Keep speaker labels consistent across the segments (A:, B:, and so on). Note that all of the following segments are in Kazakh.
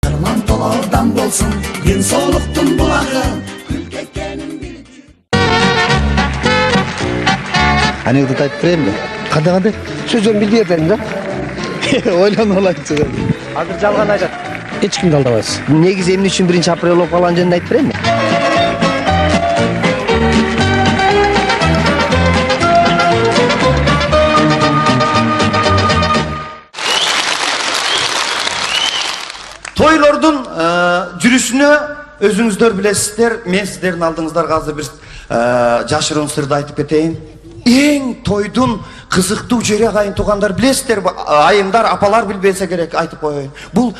A: Arman tolardan bolsun, yen soğuktun bulakı.
B: Anekdot aytып берейин да.
C: Кандай? Сөзөн билбей берем да.
B: Ойлонуп алайын чыгып.
C: Азыр жалган айтат.
D: Эч кимди алдабайсыз.
C: Негизи эмне үчүн 1-апрель болуп калган жөнүндө айтып берейинби?
B: Toylordun жүрүшүнө өзүңүздөр билесиздер. Мен сиздердин алдыңыздарга азыр бир жашыруун сырды айтып кетейин. Эң тойдун кызыктуу жери агайын туугандар билесиздер, айымдар, апалар билбесе керек айтып коеюн. Бул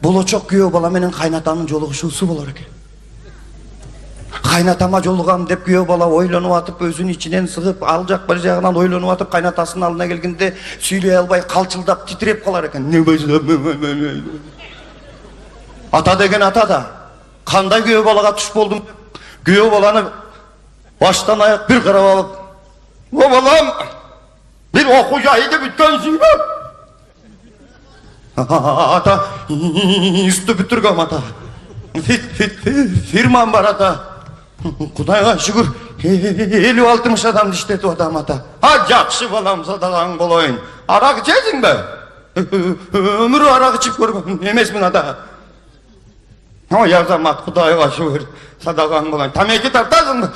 B: болочок күйөө бала менен кайнатанын жолугушуусу болор экен. Кайнатама жолугам деп күйөө бала ойлонуп атып, өзүнүн ичинен сыгып, ал жак бир жагынан ойлонуп атып, кайнатасынын алдына келгенде сүйлөй албай калчылдап титиреп калар экен. Ата деген ата да. Кандай күйөө балага туш болдум? Күйөө баланы баштан аяк бир карап алып, "О балам, бир окуу жайды бүткөнсүңбү?" Ата, исти бүтүргөм ата. Фирмам бар ата. Кудайга шүгүр, 50-60 адамды иштетип атам ата. Жакшы балам, садаган болоюн. Арак ичесиңби? Өмүрү арак ичип көргөн эмесмин ата. Ой, Азамат, Кудайга шүгүр, садаган болоюн. Тамеки тартасыңбы?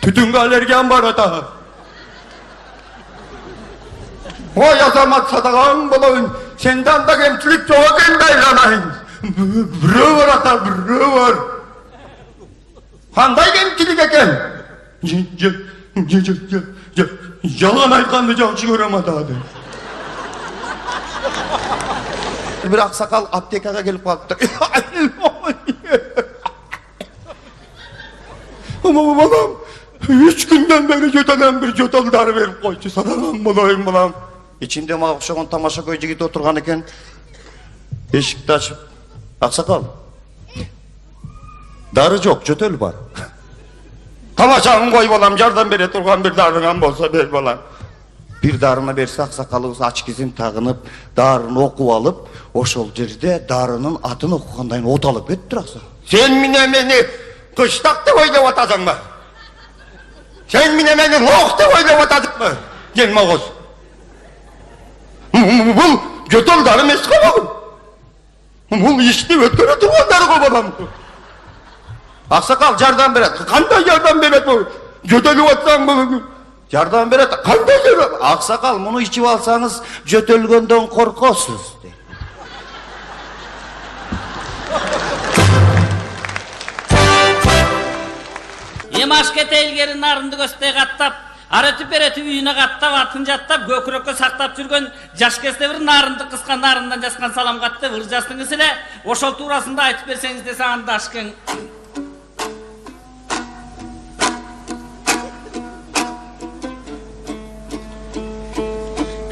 B: Түтүнгө аллергиям бар ата. Ой, Азамат, садаган болоюн. Сенде анда кемчилик жок экенин айланайын. Бирөө бар ата, бирөө бар. Кандай кемчилик экен? Жалган айтканды жакшы көрөм ата. Bir aksakal aptekaga gelip kalktı. Ama balam, 3 günden beri götelen bir göteldarı verip koydu. Sadalan bulayım balam. İçinde mağuşağın tamaşa koyucu git oturgan eken. Eşikte açıp, aksakal. Darı yok, götel var. Tamaşağın koy balam, yardan beri turgan bir darıgan bolsa ver balam. Bir darını berse aksakalımız aç gizin tağınıp, darını okup alıp, oşol жерде darının atını okugandayın ot alıp ettir aksak. Sen mine meni kıştakta oylap atadın mı? Sen mine meni loğda oylap atadın mı? Gel mağuz. Bul götül darı meska bakın. Bul işini ötköre turganları kovalam. Aksakal jardan beret. Kanday jardan beret bu? Götülü atsan bu? Jardan beret. Kanday jardan? Aksakal bunu içip alsanız götülgönden korkosuz.
D: Emaşkete ilgeri narındı gösteye kattap, aretip eretip üyüne kattap, atın jattap, gökürökö saktap жүргөн жаш кезде bir narındı kıskan narından jaskan salam kattı, vırjastыңыз ile, oşol tuğrasında aytıp berseňiz dese anda aşkın.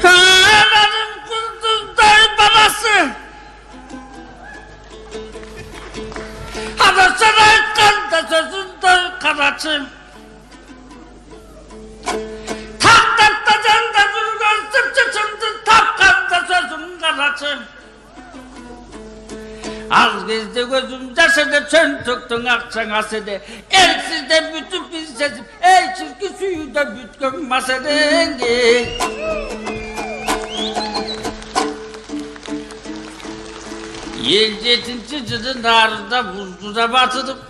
D: Ananın kızınday babası! Anasını aytkan da sözünday karaçım. Taktapta janda жүргөн sıpçıçımdı tapkan da sözüm karaçım. Al кезде gözüm yaşadı çöntüktün akçanası de. Elsizde bütün bir sesim, ey çirki suyu da bütkün masadenge. Yel 7. жылдын нарында бузда батырып,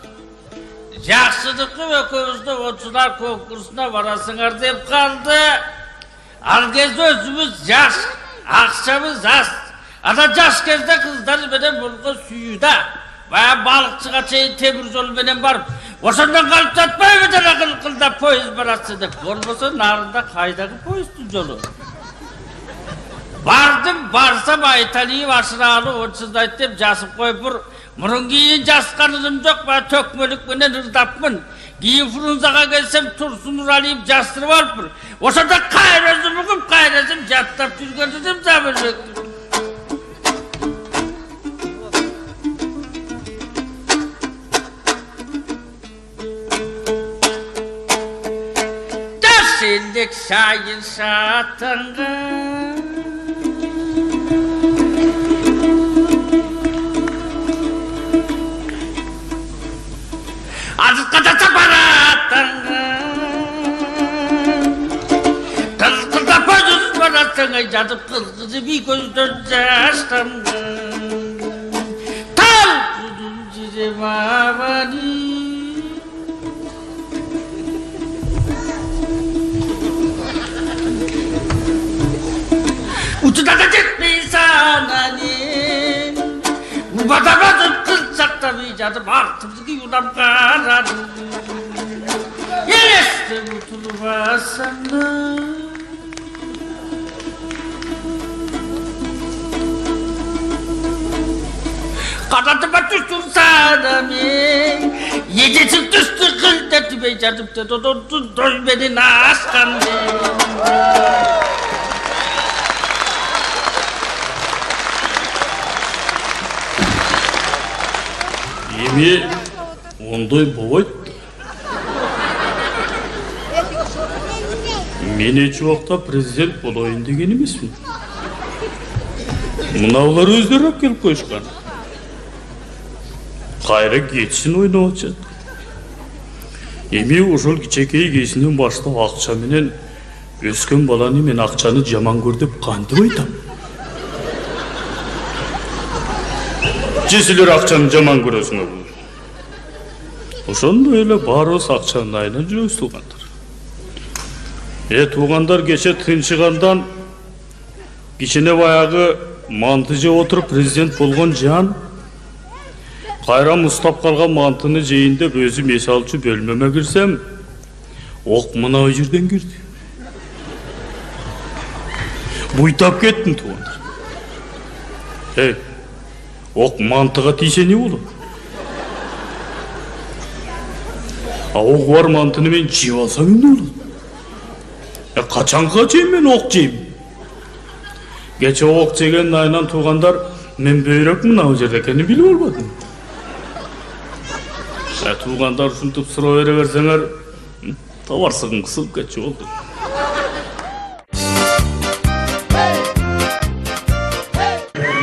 D: жакшылыкты экөөбүздө отчулар конкурсуна барасыңар деп калды. Ал кезде өзүбүз жаш, акчабыз аз. Ата жаш кезде кыздар менен болгон сүйүүда, бая балыкчыга чейин темир жол менен барып, ошондон калып жатпайбы жана кылкылдап поезд баратсы деп. Болбосо нарында кайдагы поезддин жолу? Bardım, barsam aytalıyım aşırağını oçsuzlayt dep jasıp koyup murun giyin jaskanızım jok ba tökmölük menen ırdapmın. Giyin Frunzaga gelsem Tursun Nuraliyip jastırıp alıpmın. Oşada kayrasım bugün kayrasım jattap жүргөнсүм забырбektim. Daşindik şair şatanga көздөн жаш тамган талкудун жире бабани Uçuda jetmey sanani Ubadabazın kılçaktamayacağım Artımızı yudam karadı Yereste mutulubasana Kanatıma düştüm sanani Yedesi düştü kılda tümeyeceğim Dodun doymenin askanı
E: Эми ондай болбойт. Мен эч убакта президент болоюн деген эмесмин. Мынаулар өздөрү алып келип коюшкан. Кайра кетишин ойноп атышат. Эми ошол кичекей кезинен баштап акча менен өскөн баланы мен акчаны жаман көр деп кантип айтам? Силер акчаны жаман көрөсүңөр. Ошондой эле баарыбыз акчанын айынан жүрөбүз туугандар. Туугандар кече тынчыгандан кичине баягы манты жеп отуруп президент болгон жан кайра мустап калган мантыны жейин деп өзүм эс алчу бөлмөмө кирсем, ок мына жерден кирди. Буйтап кеттим туугандар. Ок мантыга тийсе не болот? Ок бар мантыны мен жеп алсам эмне болот? Качанга жейм мен ок жейм? Кече ок жеген айынан туугандар мен бөйрөк мына жерде экенин билип албадым. Туугандар ушинтип суроо бере берсеңер, табарсың кысылып кетчү болду.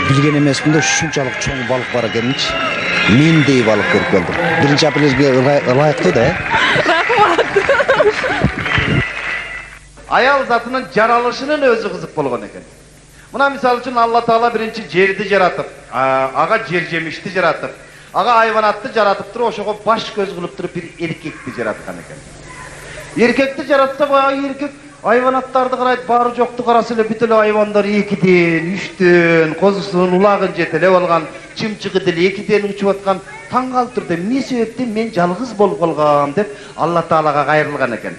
C: Билген эмесмин да ушунчалык чоң балык бар экенинчи. Мендей балык көрүп келдим. 1-апрелге ылайыктуу да.
F: Аял затынын жаралышынын өзү кызык болгон экен. Мына мисалы үчүн Алла Таала биринчи жерди жаратып, ага жер жемишти жаратып, ага айванатты жаратып туруп, ошого баш көз кылып туруп бир эркекти жараткан экен. Эркекти жаратса, баягы эркек айванаттарды карайт, баары жокту караса эле бүт эле айвандар 2ден, 3ден, козусун улагын жетелеп алган, чымчыгы деле 2ден учуп аткан. Таң калып турду, эмне себептен мен жалгыз болуп калгам деп Алла Таалага кайрылган экен.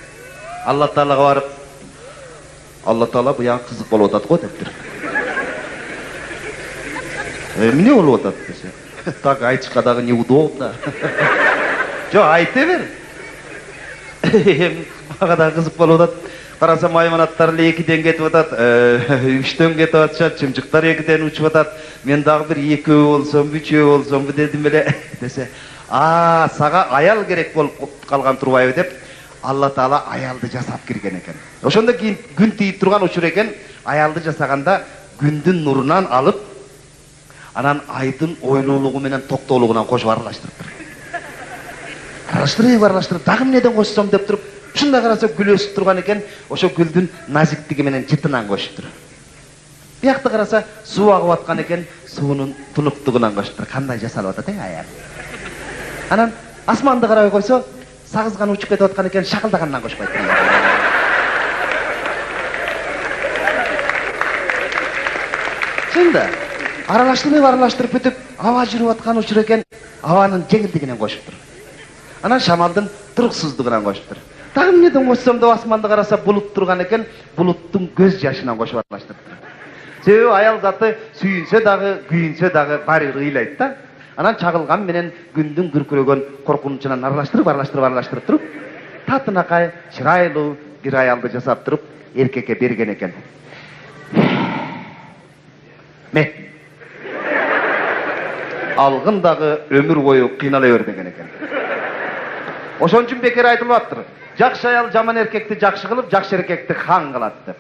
F: Алла Таалага барып, Алла Таала буян кызык болуп атат го дептир. Эмне болуп атат десе. Так айтышка дагы неудобно. Жо, айта бер. Мага да кызык болуп атат. Карасам айванаттар эле 2ден кетип атат, 3дөн кетип атышат, чымчыктар 2ден учуп атат. Мен дагы бир 2 болсом, 3 болсом дедим эле десе. Сага аял керек болуп калган турбайбы деп Алла Таала аялды жасап кирген экен. Ошондо кийин күн тийип турган учур экен, аялды жасаганда күндүн нурунан алып, анан айдын ойлуулугу менен токтоолугунан кошуп аралаштырыптыр. Аралаштырып, дагы эмнеден кошсом деп туруп, ушундай караса гүл өсүп турган экен, ошо гүлдүн назиктиги менен жытынан кошуптур. Биякты караса суу агып аткан экен, суунун тунуктугунан кошуптур. Кандай жасалып атат аял. Анан асманды карабай койсо, сагызган учуп кетип аткан экен, шакылдагандан кошпойт. Чында аралаштырып бүтүп, аба жүрүп аткан учур экен, абанын жеңилдигинен кошуптур. Анан шамалдын туруксуздугунан кошуптур. Дагы эмнеден кошсом деп асманды караса булут турган экен, булуттун көз жашынан кошуп аралаштырыптыр. Себеби аял заты сүйүнсө дагы, күйүнсө дагы баары ыйлайт да. Анан чагылган менен күндүн күркүрөгөн коркунучунан аралаштырып туруп, татынакай, чырайлуу бир аялды жасап туруп, эркекке берген экен. Ме. Алгын дагы өмүр бою кыйнала бер деген экен. Ошон үчүн бекер айтылып аттыр. Жакшы аял жаман эркекти жакшы кылып, жакшы эркекти хан кылат деп.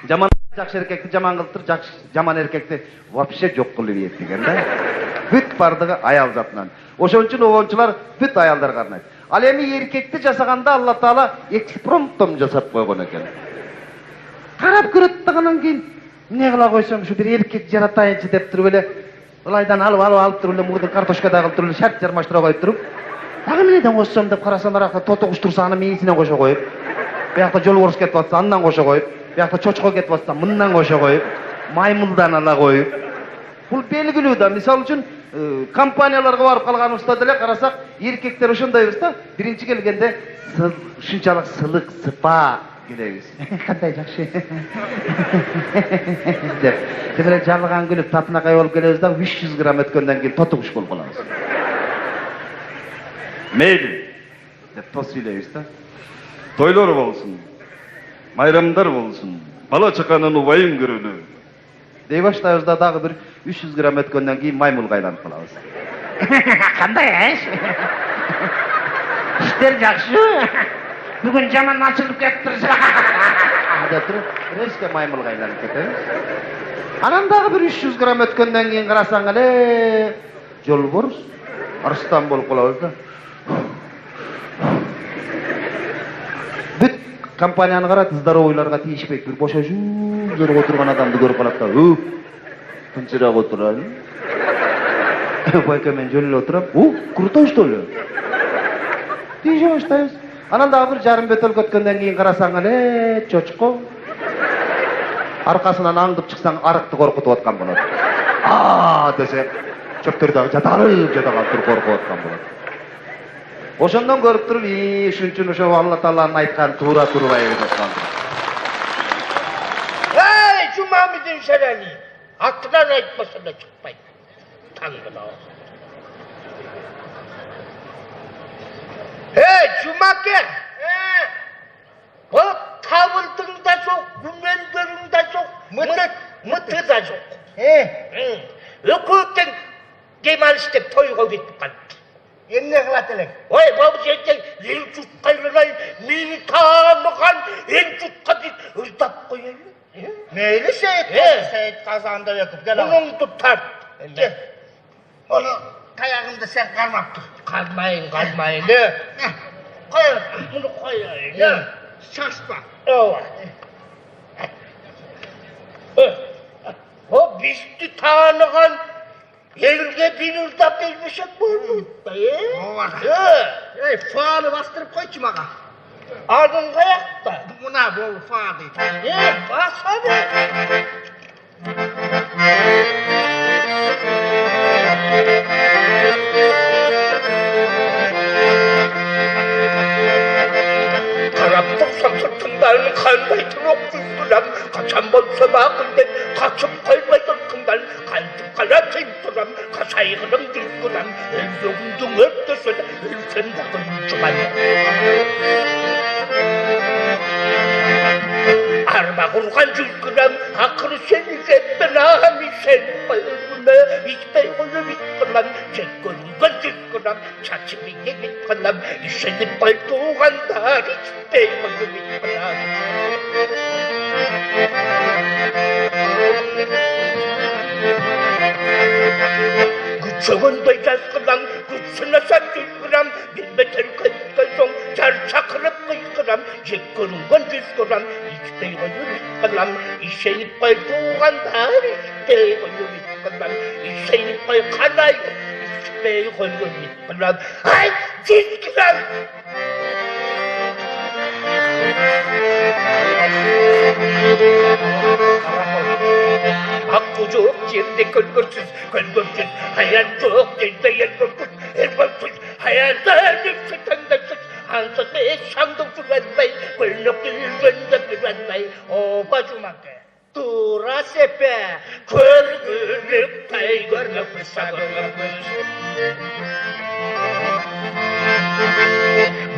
F: Жаман жакшы эркекти жаман кылып, жаман эркекти вообще жок кылып ийет деген да. Бүт бардыгы аял затынан. Ошон үчүн обончулар бүт аялдарга арнайт. Ал эми эркекти жасаганда Алла Таала экспромтом жасап койгон экен. Карап көрөт дагынан кийин Не кыла койсом şu bir erkek jaratayınчы деп туруп эле ылайдан алып туруп эле мурдун картошкадай кылып туруп эле шарт жармаштыра коюп туруп дагы эмнеден кошсом деп карасам аракта тото куш турса аны мээсинен кошо коюп биякта жолборс кетип атса андан кошо коюп биякта чочко кетип атса мындан кошо коюп маймылдан ала коюп бул белгилүү да мисалы үчүн компанияларга барып калганыбызда деле карасак эркектер ошондойбуз да биринчи келгенде ушунчалык сылык сыпа келебиз кандай жакшы деп эле жалган күлүп татынакай болуп келебиз да 300 грамм өткөндөн кийин тоту куш болуп калабыз мейли деп тос сүйлөйбүз да тойлор болсун майрамдар болсун бала чаканын убайын көрөлү дей баштайбыз да дагы бир 300 грамм өткөндөн кийин маймылга айланып калабыз кандай иштер жакшы бүгүн жаман ачылып кетиптир деп туруп резко маймылга айланып кетебиз анан дагы бир 300 грамм өткөндөн кийин карасаң эле жолборс арстан болуп калабыз да бүт компанияны карайт здоровыйларга тийишпейт бир бошошуп зорго отурган адамды көрүп калат да тынчыраак отурайын байке мен жөн эле отурам крутой что ли тийише баштайбыз анан дагы бир жарым бөтөлкө өткөндөн кийин карасаң эле чочко аркасынан аңдып чыксаң арыкты коркутуп аткан болот десе чөптөр дагы жатарып жата калып коркуп аткан болот ошондон көрүп туруп ушун үчүн ошо Алла Тааланын айткан туура турбайбы деп калдым
G: жумамыздын шарани аттынан айтпаса да чыкпайт таңдыда жумаке бұл табылдың да жоқ күмендерің да жоқ мыты да жоқ өкөттен демалыш деп тойға кетіп қалыпты эмне кылат элең ой бұл жерде ел жұртқа айланай мені таныған ел жұртқа дейт ырдап қояйын мейлі сейіт қазандабеков мұныңды тарт оны таяғымды сен қармап тұр қалмайын қой мұны қояйын шашпа о бізді таныған елге бен ұрдап келмешек болмайды фаны бастырып қойшы маға алдын қаяқта мына бол фа дейді баса бер қарап тұрсам сыртың бәрін қандай тұнық күлкілем қашан болса мақұл деп қашып қоймай тұрқыңдан қайтып қаратайын тұрам қашайғының жүргілем өзіңдің өттесін өлсем дағы жұлжымай арба құрған жүргілем ақыры сені жетпен ағами сен байылғыны итпей қойып итқылам жек көрінген жүргілем шашымеге битқылам ішеніп бай туғандар итпей қойып итқылам күтшігіндай жазғылам күтшінасам жүргілем білбетер көйткен соң жар шақырып қиқырам жек көрінген жүргілем итпей қойып итқылам ішеніп бай туғандар итпей қойып итқылам ішеніп бай қанай итпей қойып итқылам ай жүргілем аққу жоқ жерде көлгірсіз аян жоқ жерде елгірсіз аянда жүрсіз таңдайсыз ансыз шаңды жүргенбей көлнөкті жүргенді жүргенбей оба жумаке тура сепе көргілік тай көргілік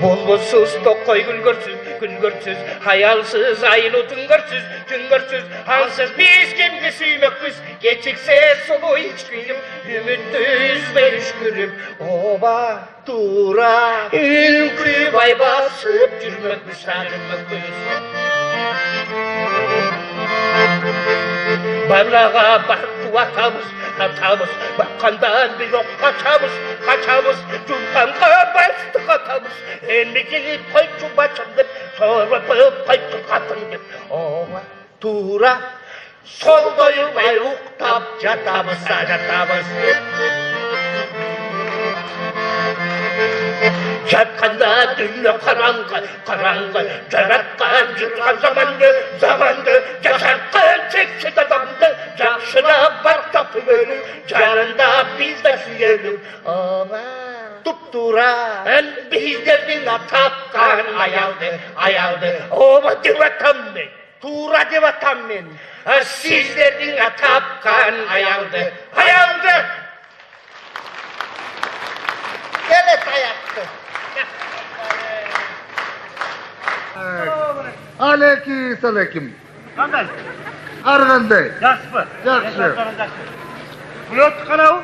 G: болбосыз тоқой күлгірсіз аялсыз айлы түңгірсіз ансыз біз кемді сүймекпіз кечіксе сұлу ичкиім үмітті үзбей үшкіріп оба тура үнкіп ай басып жүрмекпіз бараға барып атамыз баққандан бір оқ қачамыз жұлқанға басты қатамыз әмекеліп қойшы бачым деп сорып қойшы қатын деп оға тура Sol doyumay uktap jatamız da jatamız. Yatkanda dünya karangı, yaratkan yırtkan zamandı, yaşarkan çekçet adamdı, yaşına bak tapı verir, canında biz de süyelim. Ama tutturan bizlerin tapkan ayaldı, ama devatam ben, tura devatam ben, sizlerin tapkan ayaldı. Evet ayaktı.
F: Aleyküm.
G: Qanday?
F: Arğanday.
G: Yaxshimi?
F: Yaxshi.
G: Bu yo'q qanav?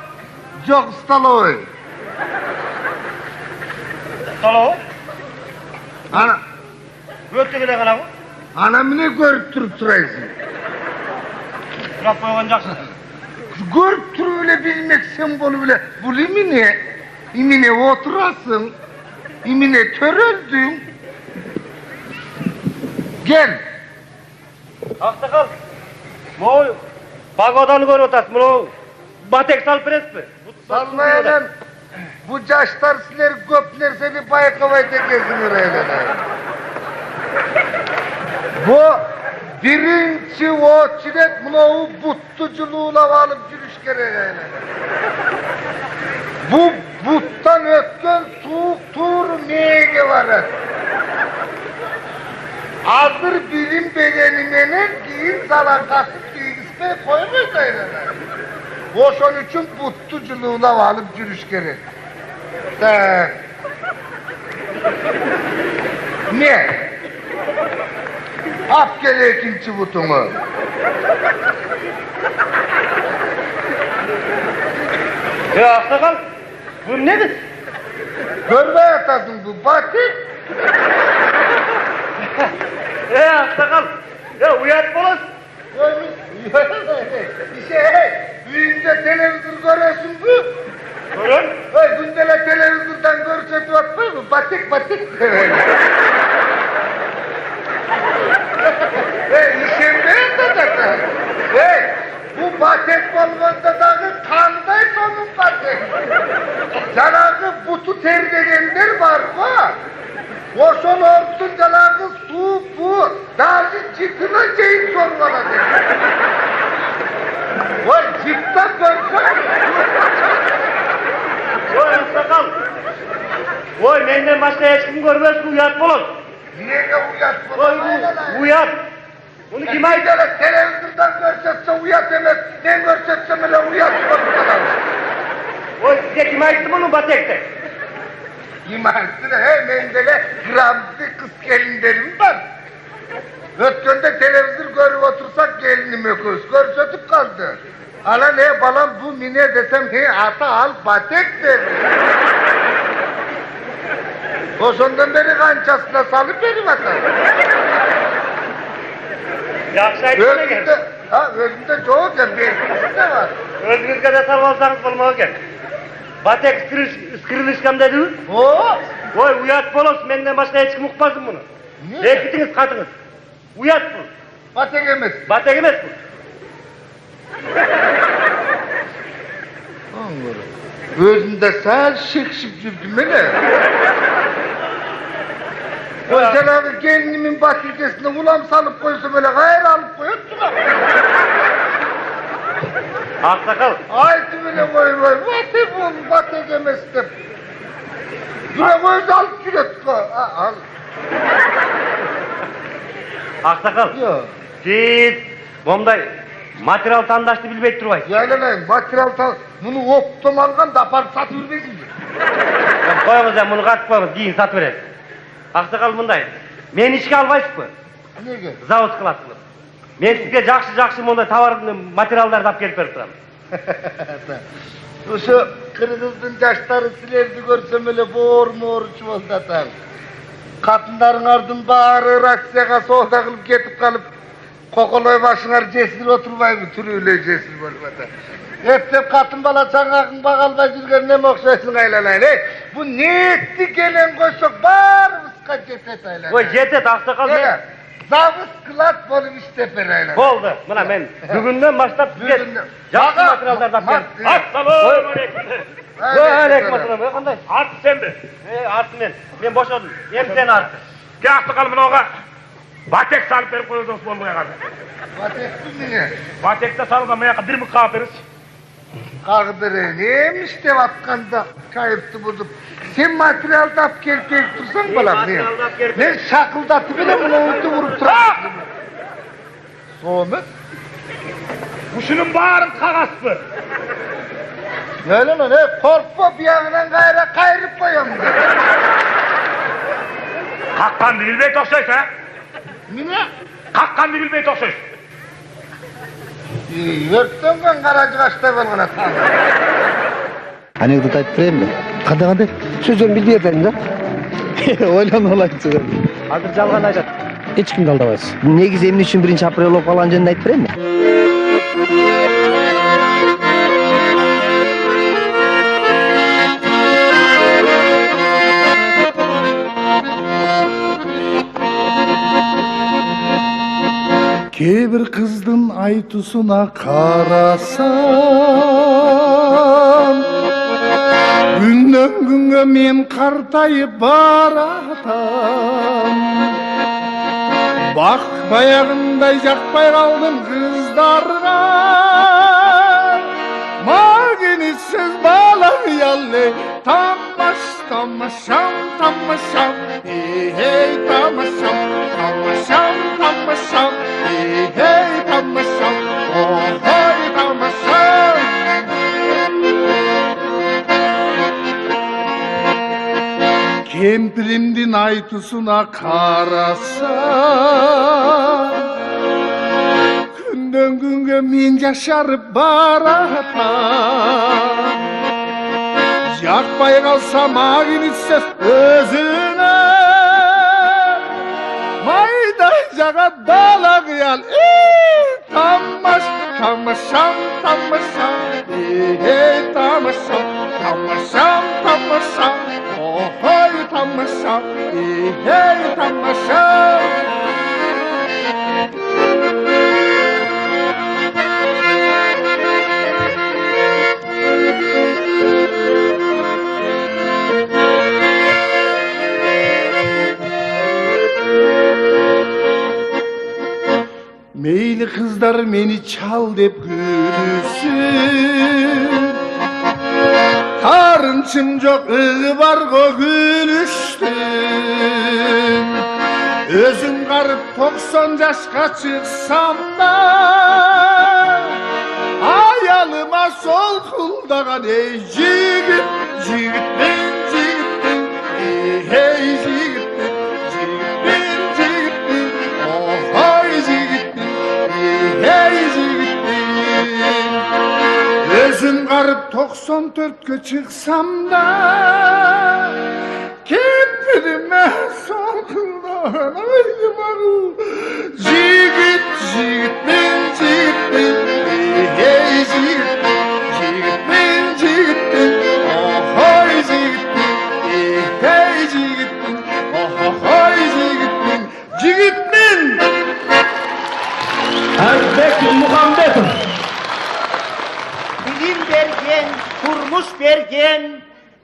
F: Jo'q, stalovoy.
G: Qanav?
F: Ana,
G: Bu yo'qdagina qanav?
F: ana meni ko'rib turib so'raysiz.
G: Qurab qo'ygan yaxshi.
F: Ko'rib turib bile bilmeksen bunu bile. Bu imine oturasın. İmine töröldün. Gel.
G: Aqtaqal. Bu pagodani ko'rib o'tasiz. Buni batek salib berasizmi?
F: Salmayadan bu yaşlar sizler köp nerseni bayqabay tekesin öyle. Bu birinci o çilet bunu buttuculuğuna alıp yürüyüş gereğiyle. Bu buttan ötken soğuk tur neyine varır? Hazır bilim bedenimenin giyin salakası giyinisine koymayız. O son için buttuculuğuna alıp yürüyüş gerek. Ne? At gele ikinci butunu.
G: Ya Aqtaqal, bu nedir?
F: Görme yatasın bu batik.
G: Aqtaqal, ya uyat bolasın.
F: Büyünce televizyon görüyorsun bu.
G: Görün.
F: Gündeler televizyondan görüntü atmıyor mu? Batik. İşemde yatacaksın. Bu basketbol dağı kanday sonun batik. Canarlı butu terleyenler var mı? O son ortun canarlı su bu. Dağlı çıkına şeyin sormalı. Vay çıktan görsen.
G: Oy Aqtaqal. Oy menden başka hiç kim görmez bu uyat bolun.
F: Niye uyat bu?
G: Oy bu uyat. Bunu kim aytdı?
F: Televizyondan görsetse uyat demez. Ne görsetse bile uyat bu kadar.
G: Oy size kim aytdı bunu batekte?
F: İmansın mendele gramsı kız gelinlerim var. Ötkönde televizyon görüp otursak gelinim öküz. Görsetip kaldı. Ala ne balam bu mine desem ata al batek der. O sondan beri kançasına salıp benim ata.
G: Yaxşı aytmana gel.
F: Özünde çoğu da belki de var.
G: Özünüzge de salvalsanız olmağa gel. Batek ıskırılışkam dediniz. Oy uyat bolos menden başka hiç kim uqmasın bunu. Bekitiniz katınız. Uyat bu.
F: Batek emez.
G: Batek emez bu.
F: Özünde sağ şık güldüm öyle. Özel abi gelinimin batikesine ulam salıp koysam öyle gayrı alıp koyuyorsun.
G: Aqtaqal.
F: Aytı bile koy. Batek bu batek emezdim. Buna koyuz alıp gülüyorsun. Al.
G: Aqtaqal.
F: Yok.
G: Siz bomday material tandaştı bilbey turbaysiz.
F: Yaylanayım material bunu optum algan da apar satı bilmeysin.
G: Koyamız ya bunu katıp koyamız deyin satı vereriz. Aqtaqal bunday. Men işe albaysızbı?
F: Nege?
G: Zavod kılasınız. Men sizge жақсы monday tovar materiallardı alып kelip berip turam.
F: Şu kırgızdın yaşları silerdi görsem öyle boğur çuvalda atar. Kadınların ardın bağırır aksiyaga soğuda kılıp getip kalıp kokoloy başınar cesir oturmay mı? Türüyle cesir bolmada. Hep kadın bala çangakın bakalmay жүрген neme okşaysın aylanayın. Bu ne etti gelen koysak bağırımızka ceset aylanayın.
G: Oy jetet Aqtaqal men.
H: zavut kılat bolup işlep bereyler.
G: Boldu. Mına men bugünden başlap sizge
H: Bugünden.
G: yaxşı materiallar tap
H: Mat-
G: geldim. Assalamu aleykum. Aleyküm assalam. Qanday?
I: Art sen de.
G: Art men. Men boşadım. Hem sen art.
I: Kağıtlı kalın oğa. Batek salıp verip koyuyorsunuz bomboya kadar.
H: Vateksin niye?
I: Batekte sarılamaya bir mi kağıtırız?
H: Kağıdırı neymiş de vatkanda kayıptı buldum. Sen materyal tap gel dursan balam ne?
G: materyal tap gel.
H: Ben şakıldatı bile bunu oldu vurup durar. Soğumu?
I: Kuşunun bağırın kağıtlı.
H: Öyle lan hep korkma bir yanından gayrı kayırıp koyuyorum.
I: Kakkan bilmeyi toksayız ha?
H: Niye?
I: Kakkan bilmeyi toksayız.
H: Yörtten ben karacı kaçta ben ona sağ.
C: Anekdot aytып bereyim de. Kандай?
J: Sözüm bildi efendim da.
C: Oylan olayım söyle.
J: Hazır жалған айтат. Hiç kimdi aldamayız.
C: Negiz emin üçün 1 aprel olup kalanjını aytып bereyim mi?
H: Кейбір қыздың айтысына қарасам, күннен күнге мен қартайып баратам. Бақ баяғындай жақпай қалдым қыздарға, магенетсіз бала қиялы, тамашам, ей тамашам, ей тамашам, ой тамашам. Кемпірімдің айтысына қарасам, күнден күнге мен жашарып баратам. Жақпай қалса магнитсіз өзіңе, майдай жағат бала қиял. Тамашам, ей тамашам, ой тамашам, ей тамашам. Meyli kızlar meni çal dep gülüsün, karınçım çok var go gülüştün. Özün karıp 90 yaşka çıksam da, ayalıma sol kuldağan ey jigit, jigittin, hey jigittin, oh hay jigittin, hey jigittin. Özüm karıp 94'e çıksam da, kempirime sol kuldağan aydım arı. Jigittin, hey jigittin, oh hay jigittin, hey jigittin, oh hay jigittin, jigittin.
I: Erbek Muhammedov.
G: Bilim bergen, turmuş bergen,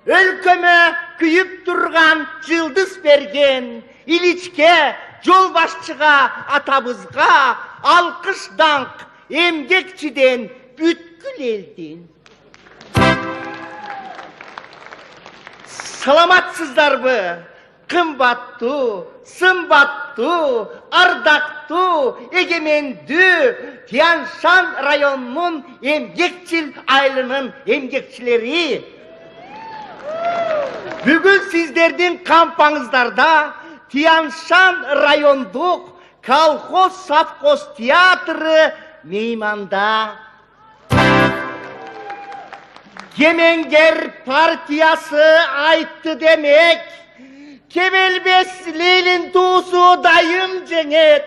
G: өлкөмө күйүп турган жылдыз берген, иличке, жол башчыга, атабызга алкыш даңк, эмгекчиден бүткүл элдин. Саламатсыздарбы? Кымбаттуу, сымбаттуу, ардактуу, эгемендүү Тянь-Шань районунун эмгекчил айылынын эмгекчилери. Бүгүн сиздердин кампаңыздарда Тянь-Шань райондук колхоз совхоз театры мейманда. Кемеңгер партиясы айтты демек, Кемелбес Лейлин туусу дайым жеңет.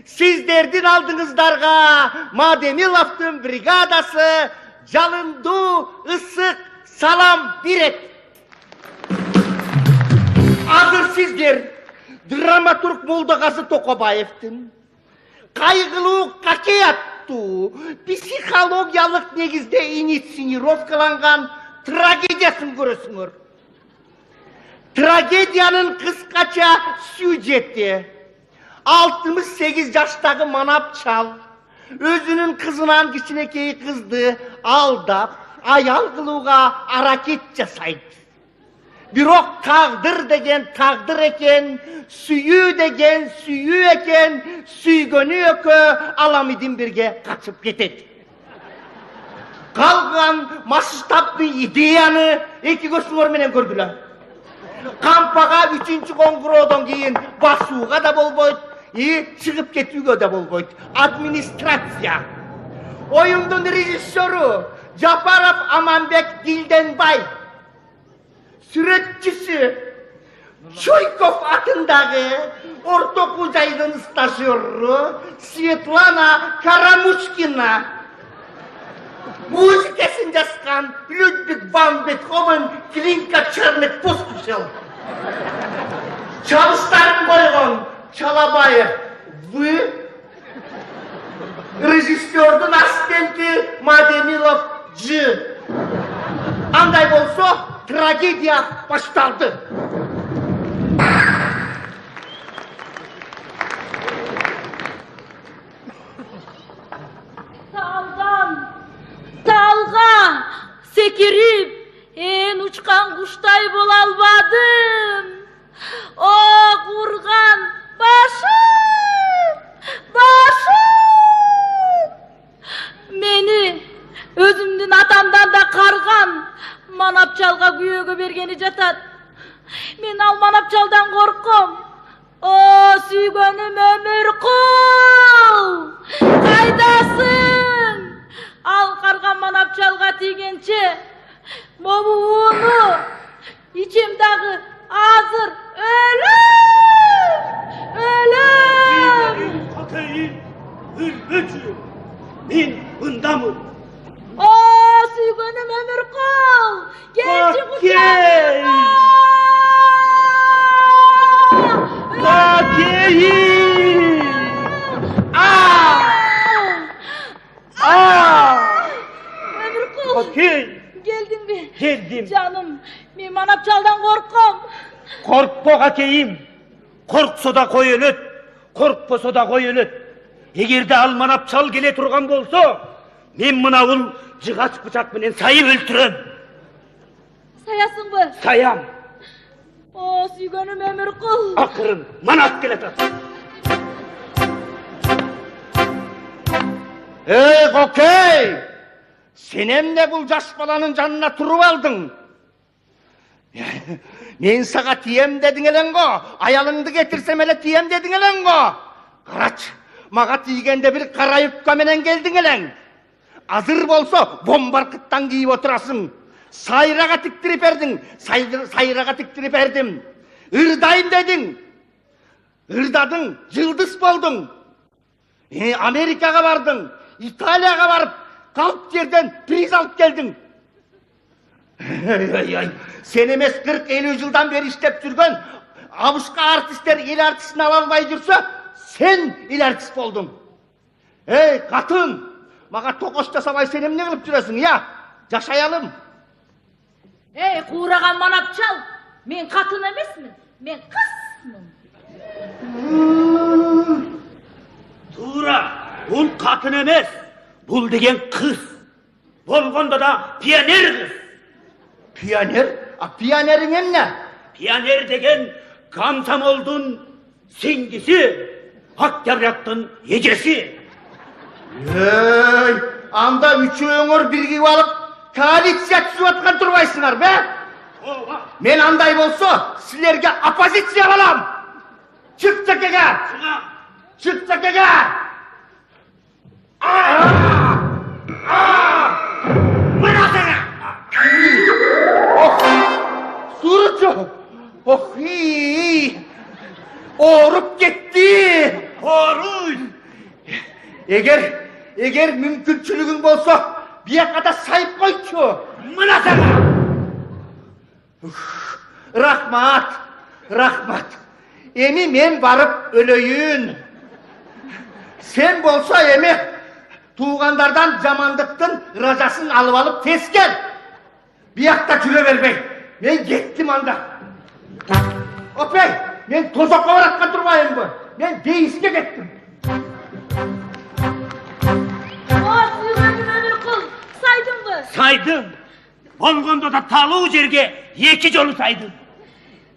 G: Сиздердин алдыңыздарга Мадемиловдун бригадасы жалындуу ысык салам берет. Азыр сиздер драматург Молдағазы Тоқобаевтың «Қайғылы қаке» атты психологиялық негізде инсценировкаланған трагедиясын көресіңдер. Трагедияның қысқаша сюжеті: 68 жаштағы Манапчал өзінің қызынан кішінекей қызды алдап, аял қылуға аракет жасайды. Бирок тағдыр деген тағдыр екен, сүйүү деген сүйүү екен, сүйгөнү экөө аламидин бирге качып кетет. Калган масштабдуу идеяны эки көзүңөр менен көрдүлөр. Кампага 3-чү коңгуроодон кийин басууга да болбойт, чыгып кетүүгө да болбойт. Администрация. Оюндун режиссеру Жапаров Аманбек Дилденбай. Сүрөтчүсү Чуйков атындагы Орто Кужайдын стажеру Светлана Карамушкина. Музыкасын жазган Людвиг ван Бетховен Клинка Черных Пустошел. Чалыштарын койгон Чалабаев Вы. Режиссердун ассистенти Мадемилов Ж. Андай болсо трагедия башталды.
K: Талга секирип, учкан куштай боло албадым. О, курган башым! Мени өзүмдүн атамдан да карган Манапчалга күйөөгө бергени жатат. Мен ал Манапчалдан корком. О, сүйгөнүм Өмүркул! Кайдасың? Ал карган Манапчалга тийгенче могу ууну ичим дагы азыр өлөм.
G: Атайын, өлмөчү. Мен мындамын.
K: О, сүйгөнүм Өмүркул! Келчи кучагыма!
G: Атайын!
K: Өмүркул!
G: Атайын!
K: Келдиңби?
G: Келдим.
K: Жаным, мен Манапчалдан корком.
G: Коркпо акейим. Корксо да кой өлөт, коркпосо да кой өлөт. Эгерде ал Манапчал келе турган болсо, мен мынабул жыгач бычак менен сайып өлтүрөм.
K: Саясыңбы?
G: Саям.
K: О, сүйгөнүм Өмүркул!
G: Акырын манап келатат.
F: Эй, Кокей! Сен эмне бул жаш баланын жанына туруп алдың? Мен сага тием дедиң элең го, аялыңды кетирсем эле тием дедиң элең го. Карачы, мага тийгенде бир кара юбка менен келдиң элең. Азыр болсо бомбаркыттан кийип отурасың. Сайрага тиктирип бердиң, сайрага тиктирип бердим. Ырдайын дедиң. Ырдадың, жылдыз болдуң. Америкага бардың, Италияга барып, калп жерден приз алып келдиң. Сен эмес 40-50 жылдан бери иштеп жүргөн абышка артисттер эл артистин ала албай жүрсө, сен эл артист болдуң. Эй, катын, мага токош жасабай сен эмне кылып жүрөсүң, я? Жашаялым.
K: Эй, куураган Манапчал, мен катын эмесмин, мен кызмын.
G: Туура, бул катын эмес, бул деген кыз. Болгондо да пионер кыз.
F: Пионер? А пионериң эмне?
G: Пионер деген комсомолдун сиңдиси, Октябряктын эжеси.
F: Эй, анда үчөөңөр биригип алып, коалиция түзүп аткан турбайсыңар, бе? Мен андай болсо, силерге оппозиция болом. Чык чекеге! Чык чекеге!
G: Мына сага!
F: Сурчу! Ох, ооруп кетти!
G: Ооруй!
F: Эгер мүмкүнчүлүгүң болсо, бияка да сайып койчу.
G: Мына сага!
F: Рахмат, рахмат.
G: Emi men barıp ölöyün. Sen bolsa emi tuğandardan jamandıktın razasın alıp alıp tez gel. Bir yakta küre vermey. Men gittim anda. Opey, men tozakla baratkan durmayayım bu. Men deyisine gittim.
K: Suyganım Ömürkul, saydın mı?
G: Saydım. Olgonda da talığı jerge 2 jolu saydım.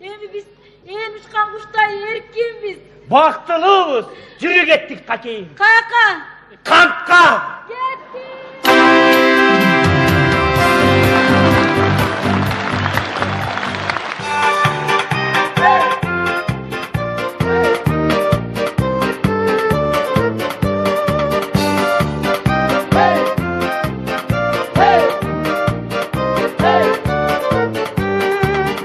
K: Emi biz en uçkan kuştay erkin biz.
G: Baktılığız. Yürü gittik kakeyim.
K: Kaka.
G: Kanka.
K: Gittik.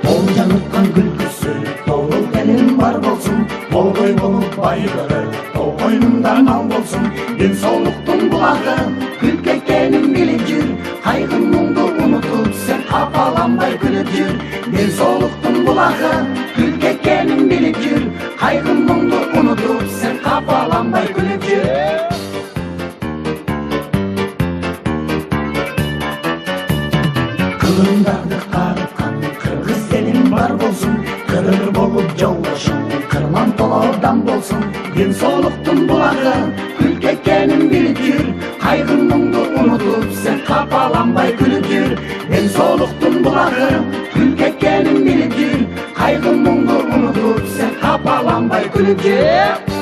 A: Doğuyanıkkan gülküsü, doğul gelin var bolsun. Bolgoy bolup bayılırı, doğ koynundan al bolsun. Din soğuktun bulağı, gülkekenin bilip jür. Kaygın mundu unutup sen kafalanmay gülüp jür. Din soğuktun bulağı, gülkekenin bilip jür. Kaygın mundu unutup sen kafalanmay gülüp jür. Kılındardı karıkan, kırgız gelin var bolsun. Kırır bolup jollaşın, kırman tolordan bolsun. Din soğuktun bulağı, gülkekenin bilip jür. Kaygın mundu unutup sen kafalanmay gülüp jür. Din soğuktun bulağı, gülkekenin bilip jür. Kaygın mundu unutup sen kafalanmay gülüp jür.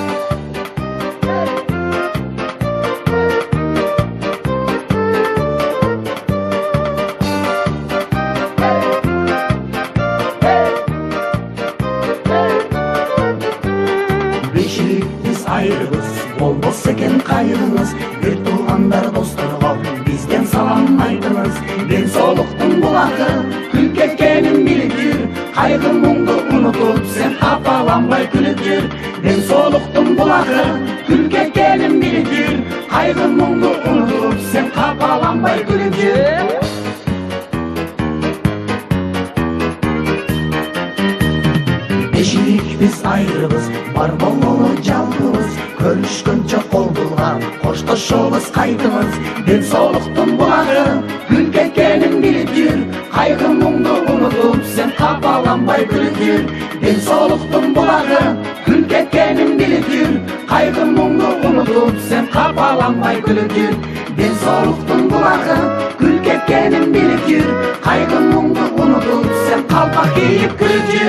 A: Beşilik biz ayrılız, bol bol seken kayrılız. Bir tuğandar dostlar ol, bizden salam aydınız. Ben soluktun bulağı, gülkekenin bilip jür. Kaygın mundu unutup sen kafalanmay gülüp jür. Ben soluktun bulağı, gülkekenin bilip jür. Kaygın mundu unutup sen kafalanmay gülüp jür. Beşilik biz ayrılız, var bolulu jalgыбыз. Көрүшкөнчө кол булган, коштошобуз кайтыбыз. Ben soluktun bulağı, gülkekenin bilip jür. Kaygın mundu unutup sen kafalanmay gülüp jür. Ben soluktun bulağı, gülkekenin bilip jür. Kaygın mundu unutup sen kafalanmay gülüp jür. Ben soluktun bulağı, gülkekenin bilip jür. Kaygın mundu unutup sen kalpak kiyip gülüp jür.